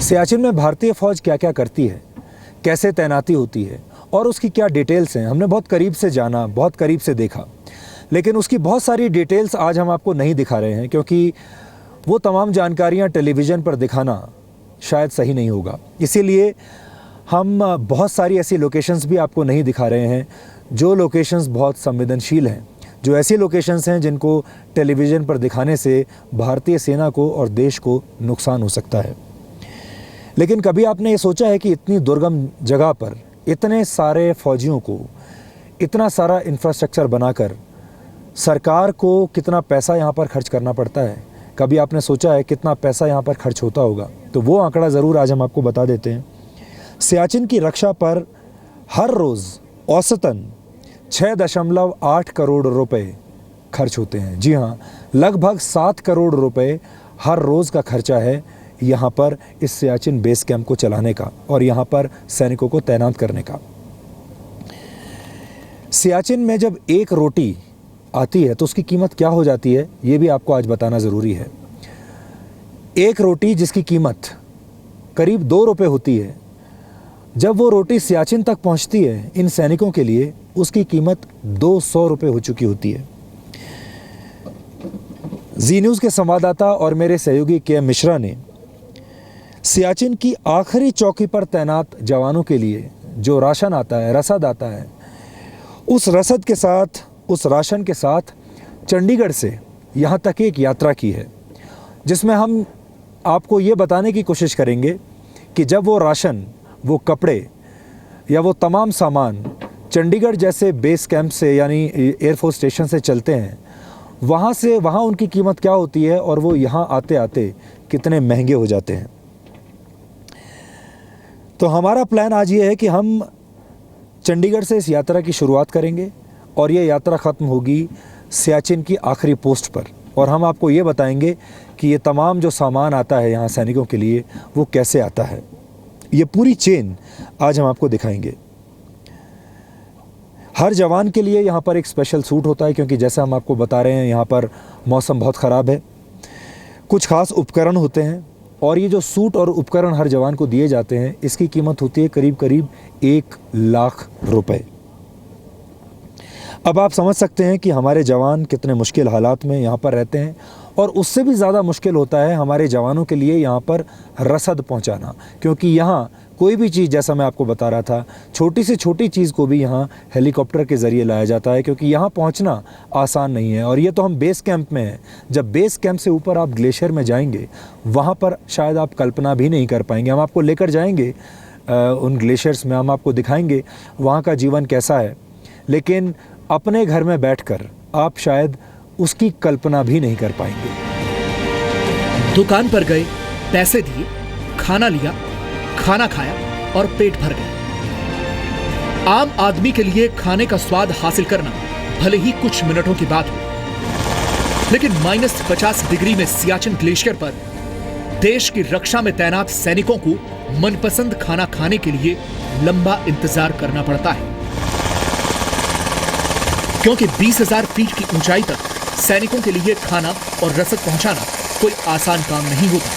सियाचिन में भारतीय फ़ौज क्या क्या करती है, कैसे तैनाती होती है और उसकी क्या डिटेल्स हैं, हमने बहुत करीब से जाना, बहुत करीब से देखा। लेकिन उसकी बहुत सारी डिटेल्स आज हम आपको नहीं दिखा रहे हैं, क्योंकि वो तमाम जानकारियाँ टेलीविज़न पर दिखाना शायद सही नहीं होगा। इसीलिए हम बहुत सारी ऐसी लोकेशंस भी आपको नहीं दिखा रहे हैं, जो लोकेशंस बहुत संवेदनशील हैं, जो ऐसी लोकेशंस हैं जिनको टेलीविज़न पर दिखाने से भारतीय सेना को और देश को नुकसान हो सकता है। लेकिन कभी आपने ये सोचा है कि इतनी दुर्गम जगह पर इतने सारे फौजियों को इतना सारा इंफ्रास्ट्रक्चर बनाकर सरकार को कितना पैसा यहाँ पर खर्च करना पड़ता है? कभी आपने सोचा है कितना पैसा यहाँ पर खर्च होता होगा? तो वो आंकड़ा ज़रूर आज हम आपको बता देते हैं। सियाचिन की रक्षा पर हर रोज़ औसतन 6.8 करोड़ रुपए खर्च होते हैं। जी हाँ, लगभग 7 करोड़ रुपए हर रोज़ का खर्चा है यहाँ पर इस सियाचिन बेस कैंप को चलाने का और यहाँ पर सैनिकों को तैनात करने का। सियाचिन में जब एक रोटी आती है तो उसकी कीमत क्या हो जाती है, ये भी आपको आज बताना ज़रूरी है। एक रोटी जिसकी कीमत करीब 2 रुपये होती है, जब वो रोटी सियाचिन तक पहुंचती है इन सैनिकों के लिए, उसकी कीमत 200 रुपये हो चुकी होती है। जी न्यूज़ के संवाददाता और मेरे सहयोगी के मिश्रा ने सियाचिन की आखिरी चौकी पर तैनात जवानों के लिए जो राशन आता है, रसद आता है, उस रसद के साथ, उस राशन के साथ चंडीगढ़ से यहाँ तक एक यात्रा की है, जिसमें हम आपको ये बताने की कोशिश करेंगे कि जब वो राशन, वो कपड़े या वो तमाम सामान चंडीगढ़ जैसे बेस कैंप से यानी एयरफोर्स स्टेशन से चलते हैं, वहाँ उनकी कीमत क्या होती है और वो यहाँ आते आते कितने महंगे हो जाते हैं। तो हमारा प्लान आज ये है कि हम चंडीगढ़ से इस यात्रा की शुरुआत करेंगे और ये यात्रा ख़त्म होगी सियाचिन की आखिरी पोस्ट पर, और हम आपको ये बताएंगे कि ये तमाम जो सामान आता है यहाँ सैनिकों के लिए वो कैसे आता है। ये पूरी चेन आज हम आपको दिखाएंगे। हर जवान के लिए यहाँ पर एक स्पेशल सूट होता है, क्योंकि जैसा हम आपको बता रहे हैं यहाँ पर मौसम बहुत ख़राब है। कुछ ख़ास उपकरण होते हैं और ये जो सूट और उपकरण हर जवान को दिए जाते हैं, इसकी कीमत होती है करीब 1 लाख रुपए। अब आप समझ सकते हैं कि हमारे जवान कितने मुश्किल हालात में यहाँ पर रहते हैं, और उससे भी ज़्यादा मुश्किल होता है हमारे जवानों के लिए यहाँ पर रसद पहुँचाना, क्योंकि यहाँ कोई भी चीज़, जैसा मैं आपको बता रहा था, छोटी से छोटी चीज़ को भी यहाँ हेलीकॉप्टर के ज़रिए लाया जाता है, क्योंकि यहाँ पहुँचना आसान नहीं है। और ये तो हम बेस कैंप में हैं, जब बेस कैंप से ऊपर आप ग्लेशियर में जाएंगे, वहाँ पर शायद आप कल्पना भी नहीं कर पाएंगे। हम आपको लेकर जाएंगे उन ग्लेशियर्स में, हम आपको दिखाएंगे वहाँ का जीवन कैसा है, लेकिन अपने घर में बैठकर आप शायद उसकी कल्पना भी नहीं कर पाएंगे। दुकान पर गए, पैसे दिए, खाना लिया, खाना खाया और पेट भर गया। आम आदमी के लिए खाने का स्वाद हासिल करना भले ही कुछ मिनटों की बात हो, लेकिन -50 डिग्री में सियाचिन ग्लेशियर पर देश की रक्षा में तैनात सैनिकों को मनपसंद खाना खाने के लिए लंबा इंतजार करना पड़ता है, क्योंकि 20,000 फीट की ऊंचाई तक सैनिकों के लिए खाना और रसद पहुंचाना कोई आसान काम नहीं होता।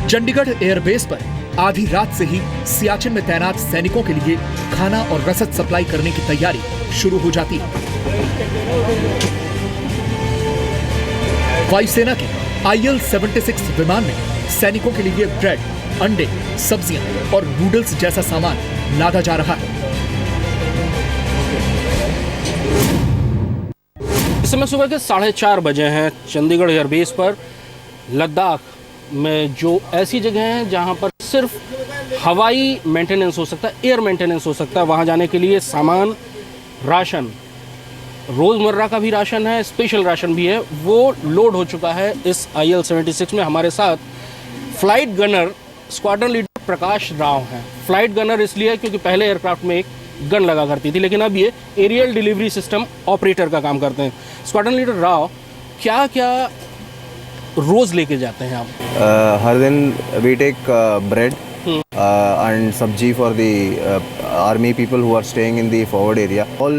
चंडीगढ़ एयरबेस पर आधी रात से ही सियाचिन में तैनात सैनिकों के लिए खाना और रसद सप्लाई करने की तैयारी शुरू हो जाती है। वायुसेना के IL-76 विमान में सैनिकों के लिए ब्रेड, अंडे, सब्जियां और नूडल्स जैसा सामान लादा जा रहा है। इस समय सुबह के 4:30 बजे हैं चंडीगढ़ एयरबेस पर। लद्दाख में जो ऐसी जगह हैं जहां पर सिर्फ हवाई मेंटेनेंस हो सकता है, एयर मेंटेनेंस हो सकता है, वहां जाने के लिए सामान, राशन, रोज़मर्रा का भी राशन है, स्पेशल राशन भी है, वो लोड हो चुका है इस IL-76 में। हमारे साथ flight gunner squadron leader Prakash Rao हैं। फ्लाइट गनर इसलिए क्योंकि पहले एयरक्राफ्ट में एक गन लगा करती थी, लेकिन अब ये एरियल डिलीवरी सिस्टम ऑपरेटर का काम करते हैं। स्क्वाड्रन लीडर राव, क्या क्या रोज लेके जाते हैं आप? हर दिन we take bread and sabji for the army people who are staying in the forward area. All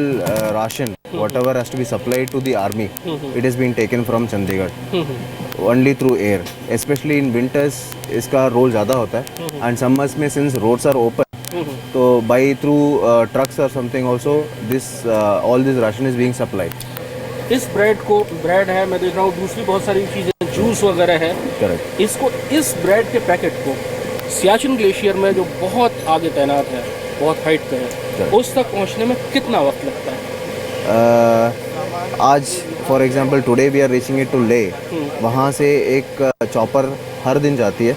ration, whatever has to be supplied to the army, it is being taken from Chandigarh. only through air. Especially in winters, इसका role ज़्यादा होता है. And summers में since roads are open, तो by through trucks or something also, all this ration is being supplied. इस bread है, मैं देख रहा हूँ दूसरी बहुत सारी चीज़ें, जूस वगैरह है. Correct. इस ब्रेड के पैकेट को सियाचिन ग्लेशियर में जो बहुत आगे तैनात है, बहुत हाइट पे है, उस तक पहुँचने में कितना वक्त लगता है? आज for example today we are reaching it to Leh. वहाँ से एक चॉपर हर दिन जाती है.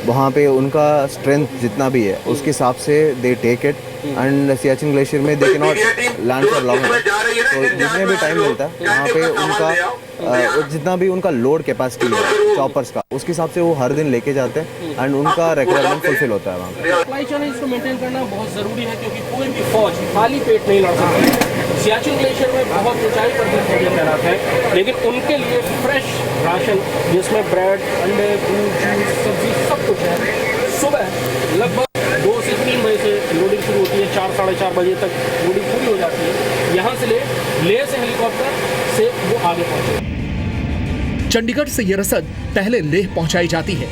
वहाँ पे उनका स्ट्रेंथ जितना भी है उसके हिसाब से they take it. And Siachen glacier में they can not land for long. तो जितने भी टाइम मिलता है वहाँ पे उनका जितना भी उनका लोड कैपेसिटी है चॉपर्स का, उसके हिसाब से वो हर दिन लेके जाते हैं एंड उनका रिक्वायरमेंट फुलफिल होता है वहाँ पे. सप्लाई चेन इसको मेंटेन करना बहुत ज़रूरी है, क्योंकि कोई भी फौज खाली पेट नहीं लड़ सकती. सियाचिन ग्लेशियर में बहुत ऊंचाई पर भी फौजें तैनात हैं, लेकिन उनके लिए फ्रेश राशन जिसमें ब्रेड, अंडे, दूध, जूस, सब्जी सब कुछ है. सुबह लगभग 2 से 3 बजे से लोडिंग शुरू होती है, 4 साढ़े 4 बजे तक लोडिंग पूरी हो जाती है. यहाँ से ले से हेलीकॉप्टर से वो आगे पहुँचे. चंडीगढ़ से यह रसद पहले लेह पहुंचाई जाती है.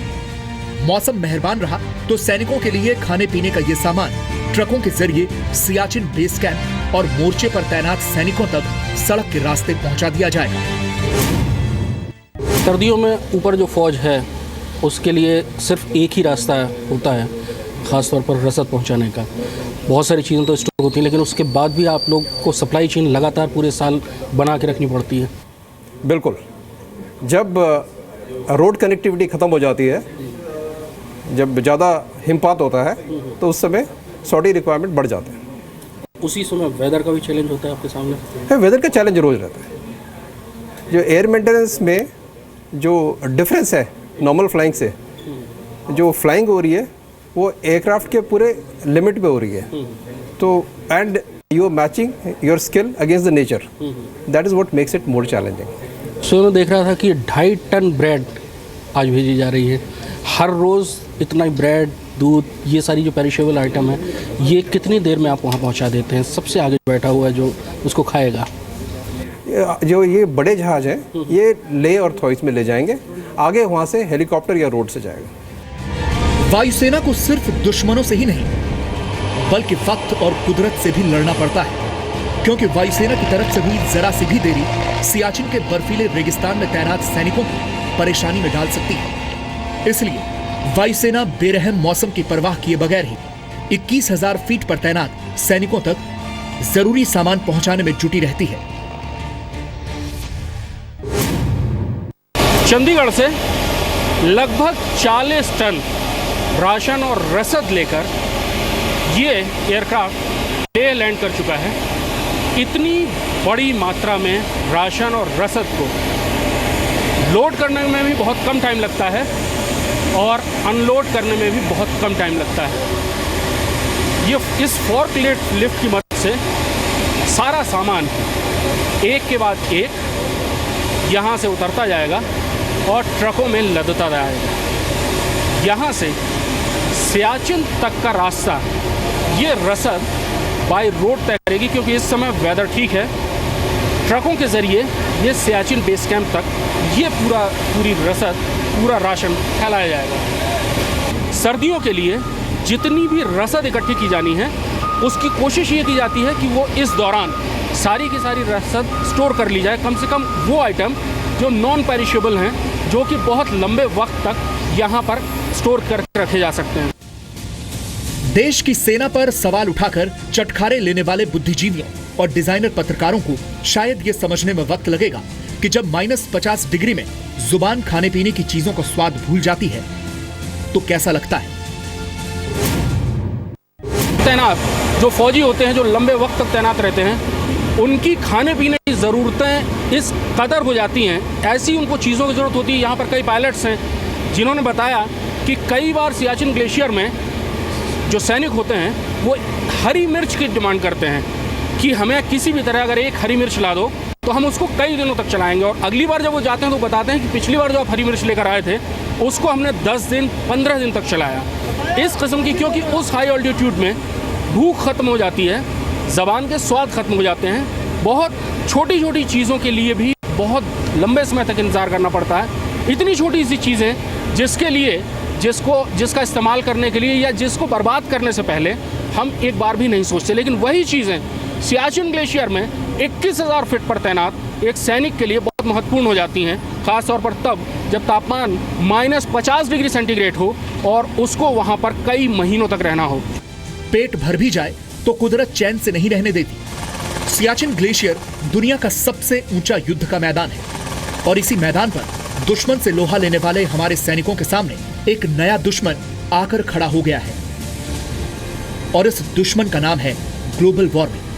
मौसम मेहरबान रहा तो सैनिकों के लिए खाने पीने का ये सामान ट्रकों के जरिए सियाचिन बेस कैंप और मोर्चे पर तैनात सैनिकों तक सड़क के रास्ते पहुंचा दिया जाएगा. सर्दियों में ऊपर जो फौज है उसके लिए सिर्फ एक ही रास्ता होता है, ख़ासतौर पर रसद पहुंचाने का. बहुत सारी चीज़ें तो स्टोर होती हैं, लेकिन उसके बाद भी आप लोग को सप्लाई चेन लगातार पूरे साल बना के रखनी पड़ती है. बिल्कुल. जब रोड कनेक्टिविटी ख़त्म हो जाती है, जब ज़्यादा हिमपात होता है, तो उस समय सॉर्टी रिक्वायरमेंट बढ़ जाते हैं. उसी समय वेदर का भी चैलेंज होता है आपके सामने? है, वेदर का चैलेंज रोज़ रहता है. जो एयर मेंटेनेंस में जो डिफरेंस है नॉर्मल फ्लाइंग से, जो फ्लाइंग हो रही है वो एयरक्राफ्ट के पूरे लिमिट पे हो रही है. तो and you are matching your skill against the nature. That is what makes it more challenging. So मैं देख रहा था कि 2.5 टन ब्रेड आज भेजी जा रही है. हर रोज़ इतना ही ब्रेड, दूध, ये सारी जो पेरिशेबल आइटम है, ये कितनी देर में आप वहाँ पहुँचा देते हैं? सबसे आगे बैठा हुआ है जो उसको खाएगा. जो ये बड़े जहाज हैं, ये ले और थॉइस में ले जाएंगे. आगे वहाँ से हेलीकॉप्टर या रोड से जाएगा. वायुसेना को सिर्फ दुश्मनों से ही नहीं, बल्कि वक्त और कुदरत से भी लड़ना पड़ता है, क्योंकि वायुसेना की तरफ से हुई जरा सी भी देरी सियाचिन के बर्फीले रेगिस्तान में तैनात सैनिकों को परेशानी में डाल सकती है. इसलिए वायुसेना बेरहम मौसम की परवाह किए बगैर ही 21,000 फीट पर तैनात सैनिकों तक जरूरी सामान पहुंचाने में जुटी रहती है. चंडीगढ़ से लगभग 40 टन राशन और रसद लेकर ये एयरक्राफ्ट ले लैंड कर चुका है. इतनी बड़ी मात्रा में राशन और रसद को लोड करने में भी बहुत कम टाइम लगता है और अनलोड करने में भी बहुत कम टाइम लगता है. ये इस फोर्क लिफ्ट की मदद से सारा सामान एक के बाद एक यहाँ से उतरता जाएगा और ट्रकों में लदता जाएगा. यहाँ से सियाचिन तक का रास्ता ये रसद बाय रोड तय करेगी, क्योंकि इस समय वेदर ठीक है. ट्रकों के ज़रिए ये सियाचिन बेस कैंप तक ये पूरी रसद, पूरा राशन फैलाया जाएगा. सर्दियों के लिए जितनी भी रसद इकट्ठी की जानी है उसकी कोशिश ये की जाती है कि वो इस दौरान सारी की सारी रसद स्टोर कर ली जाए. कम से कम वो आइटम जो नॉन पेरिशेबल हैं, जो कि बहुत लंबे वक्त तक यहाँ पर स्टोर कर रखे जा सकते हैं. देश की सेना पर सवाल उठाकर चटखारे लेने वाले बुद्धिजीवियों और डिजाइनर पत्रकारों को शायद ये समझने में वक्त लगेगा कि जब -50 डिग्री में जुबान खाने पीने की चीजों का स्वाद भूल जाती है तो कैसा लगता है. तैनात जो फौजी होते हैं, जो लंबे वक्त तक तैनात रहते हैं, उनकी खाने पीने की ज़रूरतें इस कदर हो जाती हैं, ऐसी उनको चीज़ों की ज़रूरत होती है. यहाँ पर कई पायलट्स हैं जिन्होंने बताया कि कई बार सियाचिन ग्लेशियर में जो सैनिक होते हैं वो हरी मिर्च की डिमांड करते हैं कि हमें किसी भी तरह अगर एक हरी मिर्च ला दो तो हम उसको कई दिनों तक चलाएंगे. और अगली बार जब वो जाते हैं तो बताते हैं कि पिछली बार जो आप हरी मिर्च लेकर आए थे उसको हमने 10 दिन 15 दिन तक चलाया. इस किस्म की, क्योंकि उस हाई ऑल्टीट्यूड में भूख खत्म हो जाती है, ज़बान के स्वाद खत्म हो जाते हैं. बहुत छोटी छोटी चीज़ों के लिए भी बहुत लंबे समय तक इंतज़ार करना पड़ता है. इतनी छोटी सी चीज़ें जिसका इस्तेमाल करने के लिए या जिसको बर्बाद करने से पहले हम एक बार भी नहीं सोचते, लेकिन वही चीज़ें सियाचिन ग्लेशियर में 21,000 फीट पर तैनात एक सैनिक के लिए बहुत महत्वपूर्ण हो जाती हैं, ख़ास तौर पर तब जब तापमान -50 डिग्री सेंटीग्रेड हो और उसको वहाँ पर कई महीनों तक रहना हो। पेट भर भी जाए तो कुदरत चैन से नहीं रहने देती। सियाचिन ग्लेशियर दुनिया का सबसे ऊंचा युद्ध का मैदान है और इसी मैदान पर दुश्मन से लोहा लेने वाले हमारे सैनिकों के सामने एक नया दुश्मन आकर खड़ा हो गया है और इस दुश्मन का नाम है ग्लोबल वार्मिंग।